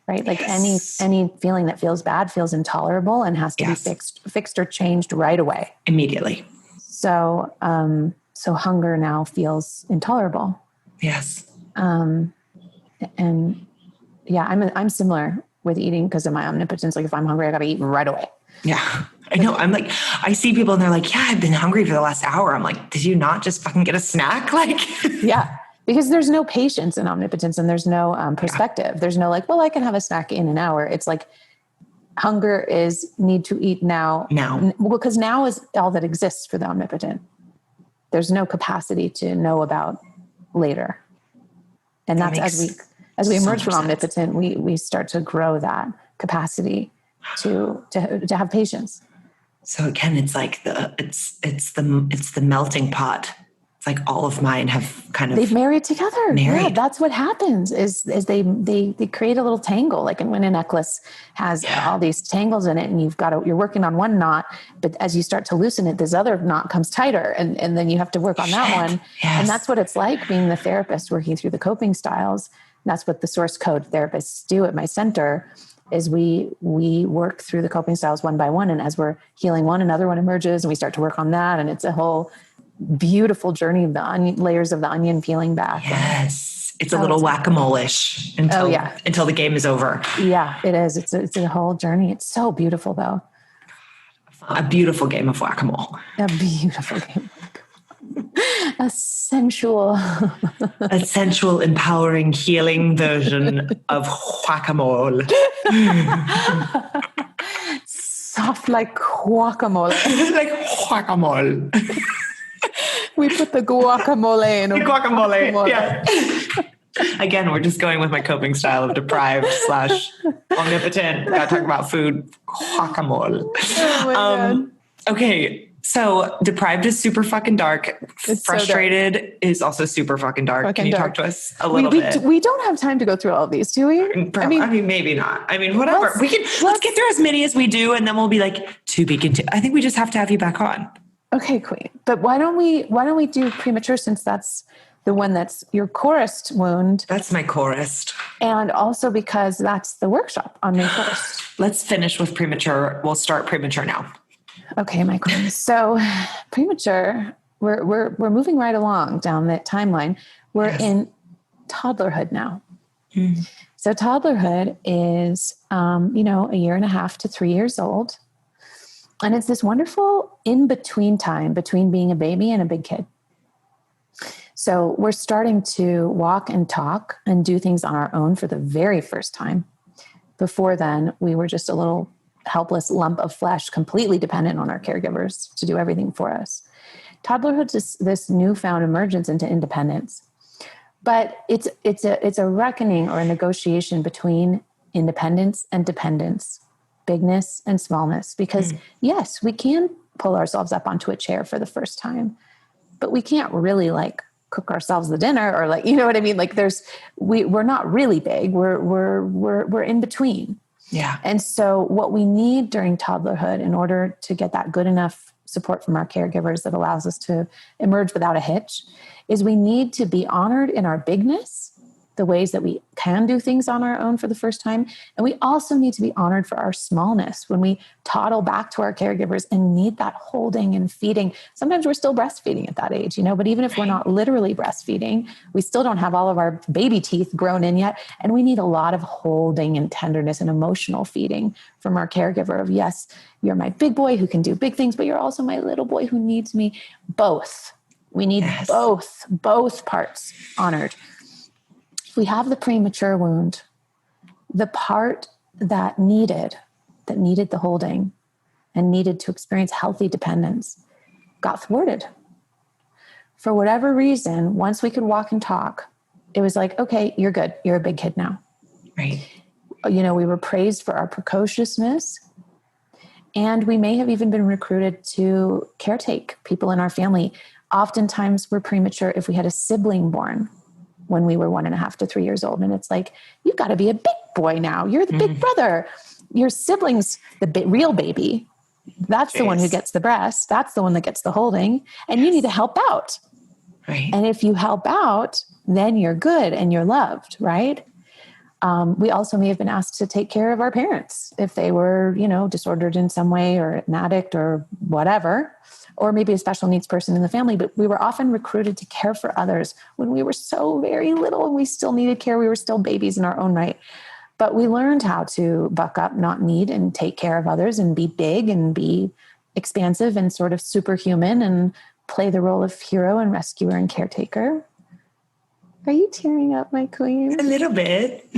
right? Any feeling that feels bad feels intolerable and has to be fixed or changed right away, immediately. So hunger now feels intolerable. Yes. And yeah, I'm similar with eating because of my omnipotence. If I'm hungry, I got to eat right away. Yeah, I know. I'm I see people and they're yeah, I've been hungry for the last hour. I'm did you not just fucking get a snack? Yeah, because there's no patience in omnipotence and there's no perspective. Yeah. There's no well, I can have a snack in an hour. It's hunger is need to eat now. Well, because now is all that exists for the omnipotent. There's no capacity to know about later. And that's as we emerge from omnipotent, we start to grow that capacity to have patience. So again, it's it's the melting pot. It's all of mine have they've married together. Yeah, that's what happens is they create a little tangle. When a necklace has all these tangles in it and you're working on one knot, but as you start to loosen it, this other knot comes tighter and then you have to work on that one. Yes. And that's what it's like being the therapist working through the coping styles. And that's what the source code therapists do at my center is we work through the coping styles one by one. And as we're healing one, another one emerges and we start to work on that. And it's a whole beautiful journey of the layers of the onion peeling back. Yes. It's a little whack-a-mole-ish until the game is over. Yeah, it is. It's a whole journey. It's so beautiful though. A beautiful game of whack-a-mole. A beautiful game. A sensual, empowering, healing version of whack-a-mole. Soft like guacamole. Like guacamole. We put the guacamole in. Guacamole. Yeah. Again, we're just going with my coping style of deprived / omnipotent. Gotta talk about food. Guacamole. Oh my God. Okay. So deprived is super fucking dark. It's Frustrated so dark. Is also super fucking dark. Fucking Can you dark. talk to us a little bit? We don't have time to go through all of these, do we? I mean, maybe not. I mean, whatever. Let's get through as many as we do, and then we'll be like, to be continued. I think we just have to have you back on. Okay, Queen. But why don't we do premature, since that's the one that's your chorist wound? That's my chorist. And also because that's the workshop on May 1st. Let's finish with premature. We'll start premature now. Okay, my queen. So premature, we're moving right along down that timeline. We're in toddlerhood now. Mm-hmm. So toddlerhood is, a year and a half to 3 years old. And it's this wonderful in-between time between being a baby and a big kid. So we're starting to walk and talk and do things on our own for the very first time. Before then, we were just a little helpless lump of flesh, completely dependent on our caregivers to do everything for us. Toddlerhood is this newfound emergence into independence. But it's a reckoning or a negotiation between independence and dependence, bigness and smallness. Because yes, we can pull ourselves up onto a chair for the first time, but we can't really cook ourselves the dinner or you know what I mean? We're not really big. We're in between. Yeah. And so what we need during toddlerhood in order to get that good enough support from our caregivers that allows us to emerge without a hitch is we need to be honored in our bigness, the ways that we can do things on our own for the first time. And we also need to be honored for our smallness when we toddle back to our caregivers and need that holding and feeding. Sometimes we're still breastfeeding at that age, but even if we're not literally breastfeeding, we still don't have all of our baby teeth grown in yet. And we need a lot of holding and tenderness and emotional feeding from our caregiver of, yes, you're my big boy who can do big things, but you're also my little boy who needs me. Both. We need both parts honored. We have the premature wound, the part that needed the holding and needed to experience healthy dependence got thwarted. For whatever reason, once we could walk and talk, it was like, okay, you're good. You're a big kid now. Right. We were praised for our precociousness, and we may have even been recruited to caretake people in our family. Oftentimes we're premature if we had a sibling born when we were 1.5 to 3 years old. And it's like, you've got to be a big boy now. You're the big brother. Your sibling's the real baby. That's the one who gets the breast. That's the one that gets the holding. And you need to help out. Right. And if you help out, then you're good and you're loved, right? We also may have been asked to take care of our parents if they were, disordered in some way or an addict or whatever, or maybe a special needs person in the family. But we were often recruited to care for others when we were so very little and we still needed care. We were still babies in our own right. But we learned how to buck up, not need, and take care of others and be big and be expansive and sort of superhuman and play the role of hero and rescuer and caretaker. Are you tearing up, my queen? A little bit.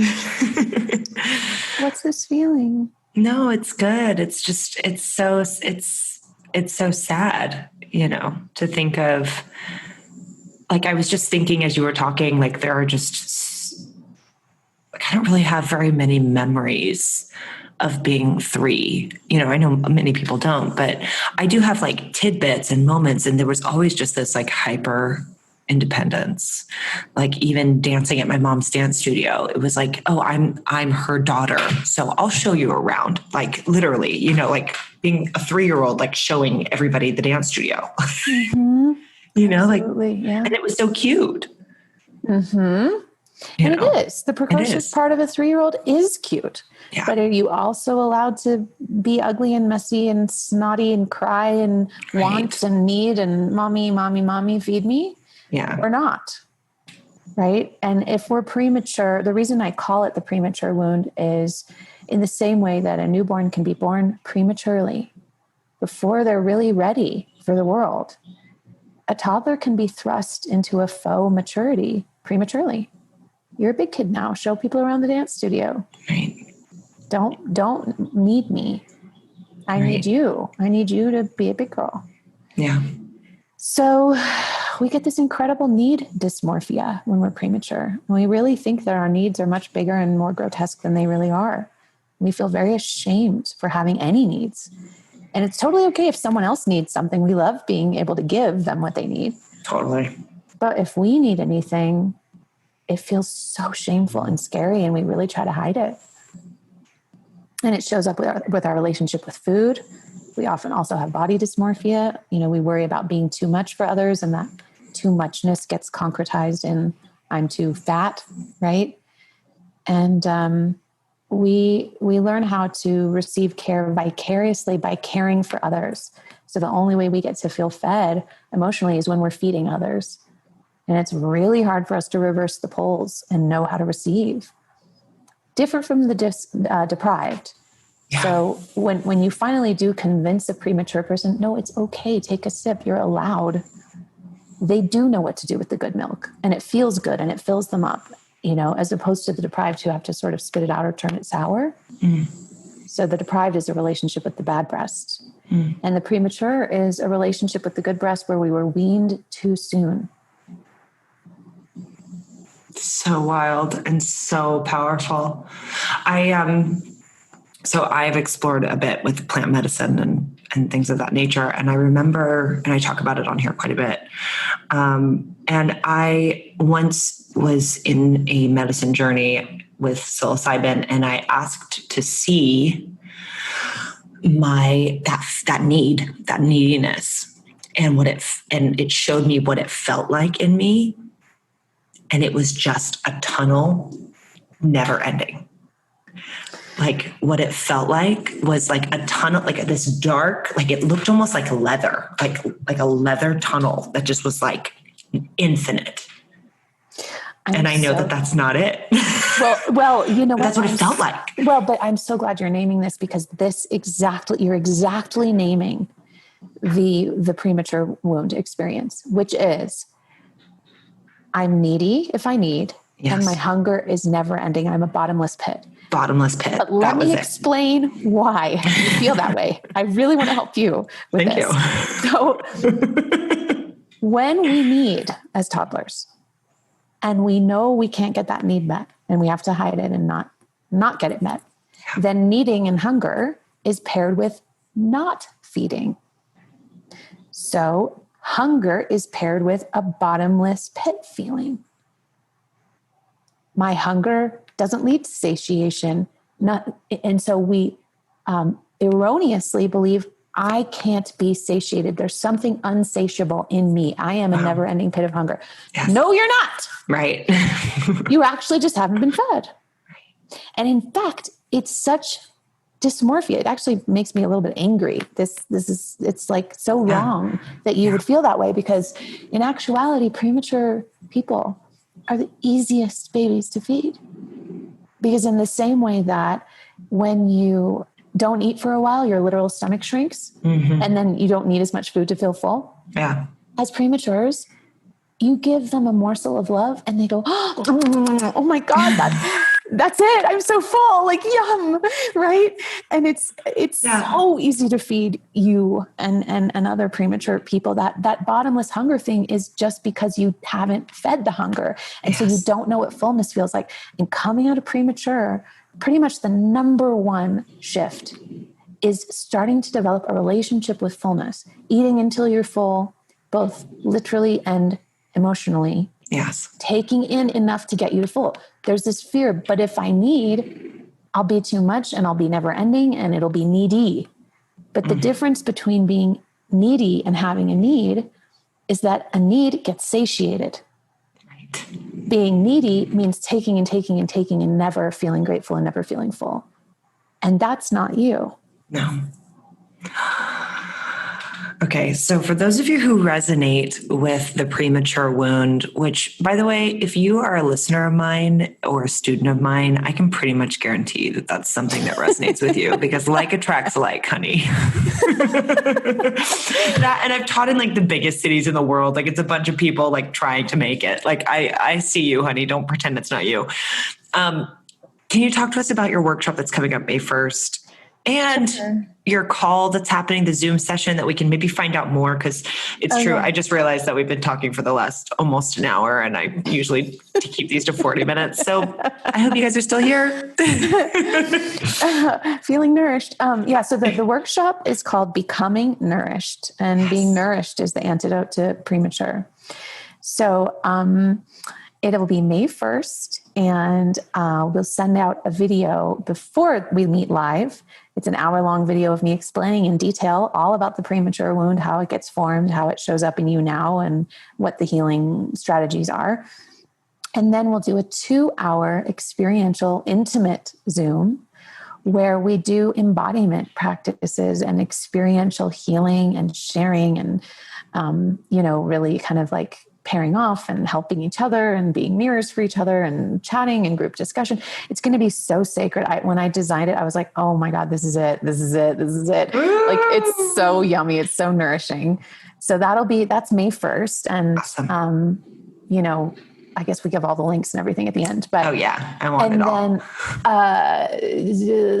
What's this feeling? No, it's good. It's just, it's so sad, to think of, I was just thinking as you were talking, there are just, I don't really have very many memories of being 3. I know many people don't, but I do have tidbits and moments. And there was always just this hyper independence, even dancing at my mom's dance studio. It was oh, I'm her daughter, so I'll show you around, literally, being a 3-year-old, showing everybody the dance studio, Mm-hmm. yeah. And it was so cute. Mm-hmm. And it is. The precocious part of a 3-year-old is cute. Yeah. But are you also allowed to be ugly and messy and snotty and cry and want and need and mommy, feed me? Yeah. Or not? Right? And if we're premature, the reason I call it the premature wound is in the same way that a newborn can be born prematurely before they're really ready for the world. A toddler can be thrust into a faux maturity prematurely. You're a big kid now. Show people around the dance studio. Right. Don't need me. I need you. I need you to be a big girl. Yeah. So we get this incredible need dysmorphia when we're premature. We really think that our needs are much bigger and more grotesque than they really are. We feel very ashamed for having any needs. And it's totally okay if someone else needs something. We love being able to give them what they need. Totally. But if we need anything, it feels so shameful and scary, and we really try to hide it. And it shows up with our relationship with food. We often also have body dysmorphia. We worry about being too much for others, and that too muchness gets concretized in I'm too fat, right? And we learn how to receive care vicariously by caring for others. So the only way we get to feel fed emotionally is when we're feeding others. And it's really hard for us to reverse the poles and know how to receive. Different from the deprived. Yeah. So when you finally do convince a premature person, no, it's okay, take a sip, you're allowed. They do know what to do with the good milk, and it feels good and it fills them up, as opposed to the deprived who have to sort of spit it out or turn it sour. Mm. So the deprived is a relationship with the bad breast. Mm. And the premature is a relationship with the good breast where we were weaned too soon. So wild and so powerful. So I've explored a bit with plant medicine and things of that nature. And I remember, and I talk about it on here quite a bit. And I once was in a medicine journey with psilocybin, and I asked to see that neediness and it showed me what it felt like in me. And it was just a tunnel, never ending. Like what it felt like was like a tunnel, like this dark, like it looked almost like leather, like a leather tunnel that just was like infinite. And I know that that's not it. Well, you know what? That's what it felt like. Well, but I'm so glad you're naming this, because you're exactly naming the premature wound experience, which is I'm needy if I need, yes. And my hunger is never ending. I'm a bottomless pit. Bottomless pit. But let me explain why you feel that way. I really want to help you with this. Thank you. So when we need as toddlers, and we know we can't get that need met, and we have to hide it and not get it met, then needing and hunger is paired with not feeding. So hunger is paired with a bottomless pit feeling. My hunger doesn't lead to satiation. And so we erroneously believe I can't be satiated. There's something unsatiable in me. I am a never-ending pit of hunger. Yes. No, you're not. Right. You actually just haven't been fed. And in fact, it's such dysmorphia. It actually makes me a little bit angry. It's like so wrong that you would feel that way, because in actuality, premature people are the easiest babies to feed. Because in the same way that when you don't eat for a while, your literal stomach shrinks, mm-hmm. and then you don't need as much food to feel full. Yeah. As prematures, you give them a morsel of love and they go, oh my God, that's it. I'm so full, like yum, right? And it's so easy to feed you and other premature people. That bottomless hunger thing is just because you haven't fed the hunger. And so you don't know what fullness feels like. And coming out of premature, pretty much the number one shift is starting to develop a relationship with fullness, eating until you're full, both literally and emotionally. Yes. Taking in enough to get you to full. There's this fear, but if I need, I'll be too much and I'll be never ending and it'll be needy. But the difference between being needy and having a need is that a need gets satiated. Right. being needy means taking and taking and taking and never feeling grateful and never feeling full. And that's not you. No. Okay, so for those of you who resonate with the premature wound, which, by the way, if you are a listener of mine or a student of mine, I can pretty much guarantee that that's something that resonates with you, because like attracts like, honey. And I've taught in like the biggest cities in the world. Like, it's a bunch of people like trying to make it. Like, I see you, honey. Don't pretend it's not you. Can you talk to us about your workshop that's coming up May 1st? And your call that's happening, the Zoom session that we can maybe find out more, because it's true. Yeah. I just realized that we've been talking for the last almost an hour, and I usually keep these to 40 minutes. So I hope you guys are still here. Feeling nourished. So the workshop is called Becoming Nourished, and being nourished is the antidote to premature. So it'll be May 1st, and we'll send out a video before we meet live. It's an hour-long video of me explaining in detail all about the premature wound, how it gets formed, how it shows up in you now, and what the healing strategies are. And then we'll do a 2-hour experiential, intimate Zoom where we do embodiment practices and experiential healing and sharing and, really kind of like pairing off and helping each other and being mirrors for each other and chatting and group discussion. It's going to be so sacred. When I designed it, I was like, oh my God, this is it. This is it. This is it. Like, it's so yummy. It's so nourishing. So that's May 1st. And, awesome. I guess we give all the links and everything at the end, but oh yeah, I want it all. And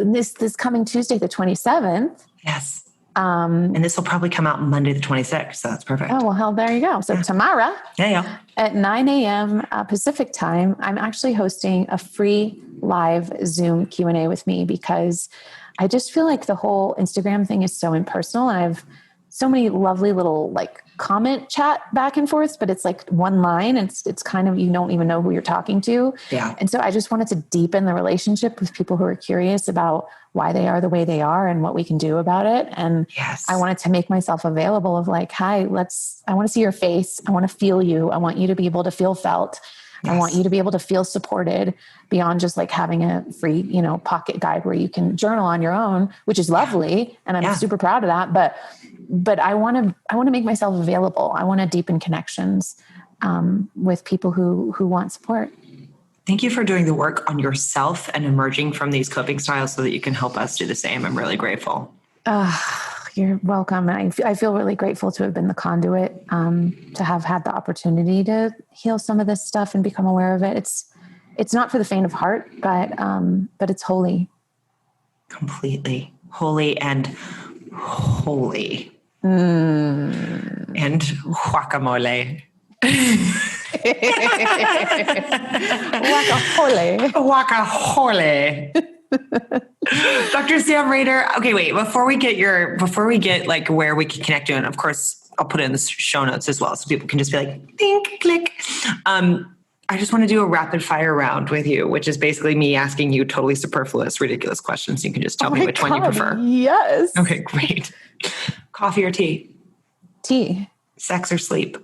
then, this coming Tuesday, the 27th. Yes. And this will probably come out Monday, the 26th. So that's perfect. Oh, well, hell, there you go. So tomorrow at 9 a.m. Pacific time, I'm actually hosting a free live Zoom Q&A with me, because I just feel like the whole Instagram thing is so impersonal, and I have so many lovely little like comment chat back and forth, but it's like one line, and it's kind of, you don't even know who you're talking to. Yeah. And so I just wanted to deepen the relationship with people who are curious about why they are the way they are and what we can do about it. And I wanted to make myself available of like, hi, I want to see your face. I want to feel you. I want you to be able to feel felt. Yes. I want you to be able to feel supported beyond just like having a free, pocket guide where you can journal on your own, which is lovely. And I'm super proud of that. But I want to make myself available. I want to deepen connections with people who want support. Thank you for doing the work on yourself and emerging from these coping styles so that you can help us do the same. I'm really grateful. You're welcome. I feel really grateful to have been the conduit, to have had the opportunity to heal some of this stuff and become aware of it. It's not for the faint of heart, but it's holy. Completely holy and holy. And guacamole. Guacamole. Dr. Sam Rader. Okay, wait, before we get like where we can connect you, and of course I'll put it in the show notes as well so people can just be like, think, click. I just want to do a rapid fire round with you, which is basically me asking you totally superfluous, ridiculous questions. You can just tell me which one you prefer. Yes. Okay, great. Coffee or tea? Tea. Sex or sleep?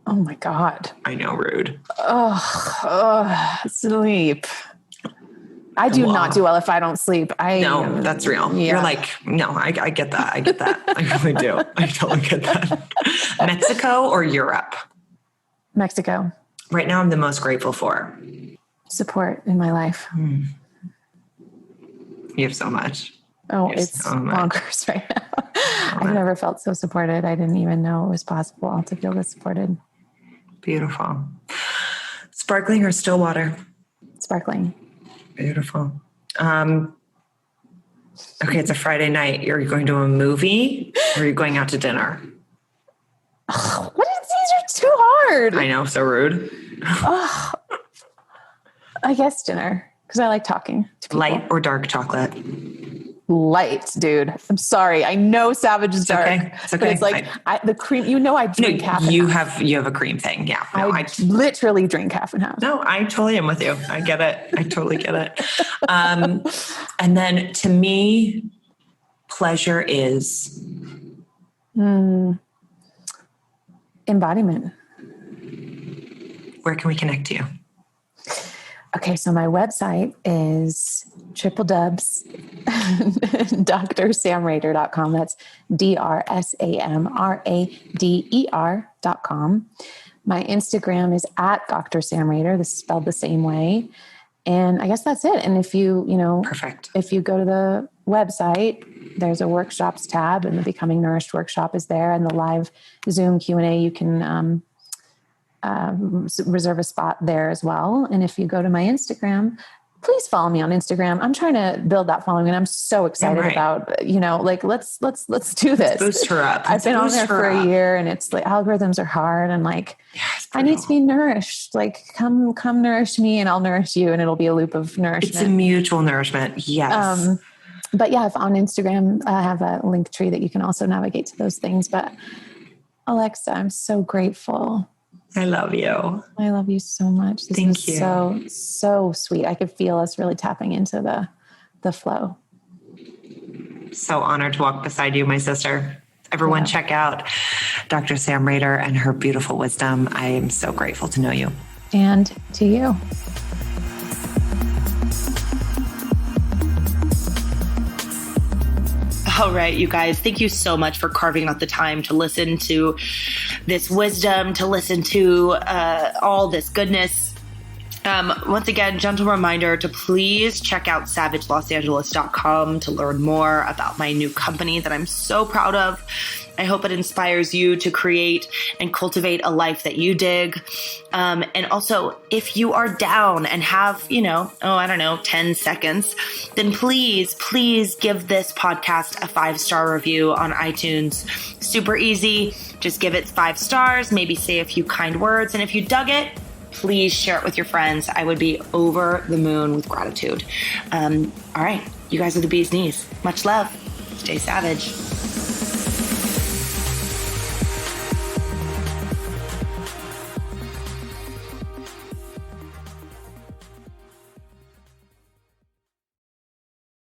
Oh my God. I know, rude. Sleep. I do not do well if I don't sleep. No, that's real. Yeah. You're like, no, I get that. I get that. I really do. I totally get that. Mexico or Europe? Mexico. Right now, I'm the most grateful for support in my life. You have so much. It's bonkers right now. I've never felt so supported. I didn't even know it was possible to feel this supported. Beautiful. Sparkling or still water? Sparkling. Beautiful. Okay, it's a Friday night. Are you going to a movie or are you going out to dinner? These are too hard. I know, so rude. I guess dinner, because I like talking to people. Light or dark chocolate? Light, dude. I'm sorry. I know Savage is dark. Okay. It's okay. But it's like the cream. I drink half. You have a cream thing. Yeah. No, I literally drink half and half. No, I totally am with you. I get it. I totally get it. And then to me, pleasure is embodiment. where can we connect to you? Okay, so my website is www.drsamrader.com. That's DRSAMRADER.com. My Instagram is at Dr. Sam Rader. This is spelled the same way. And I guess that's it. And if you, Perfect. If you go to the website, there's a workshops tab, and the Becoming Nourished workshop is there, and the live Zoom Q&A, you can reserve a spot there as well. And if you go to my Instagram, please follow me on Instagram. I'm trying to build that following, and I'm so excited about, let's do this. Boost her up. I've been on there for a year, and it's like algorithms are hard, and I need to be nourished. Like come nourish me, and I'll nourish you, and it'll be a loop of nourishment. It's a mutual nourishment. Yes. But yeah, if on Instagram, I have a link tree that you can also navigate to those things. But Alexa, I'm so grateful. I love you. I love you so much. This Thank you. So sweet. I could feel us really tapping into the flow. So honored to walk beside you, my sister. Everyone check out Dr. Sam Rader and her beautiful wisdom. I am so grateful to know you. And to you. All right, you guys, thank you so much for carving out the time to listen to this wisdom, to listen to all this goodness. Once again, gentle reminder to please check out savagelosangeles.com to learn more about my new company that I'm so proud of. I hope it inspires you to create and cultivate a life that you dig. And also, if you are down and have, 10 seconds, then please give this podcast a 5-star review on iTunes. Super easy. Just give it 5 stars, maybe say a few kind words. And if you dug it, please share it with your friends. I would be over the moon with gratitude. All right. You guys are the bee's knees. Much love. Stay savage.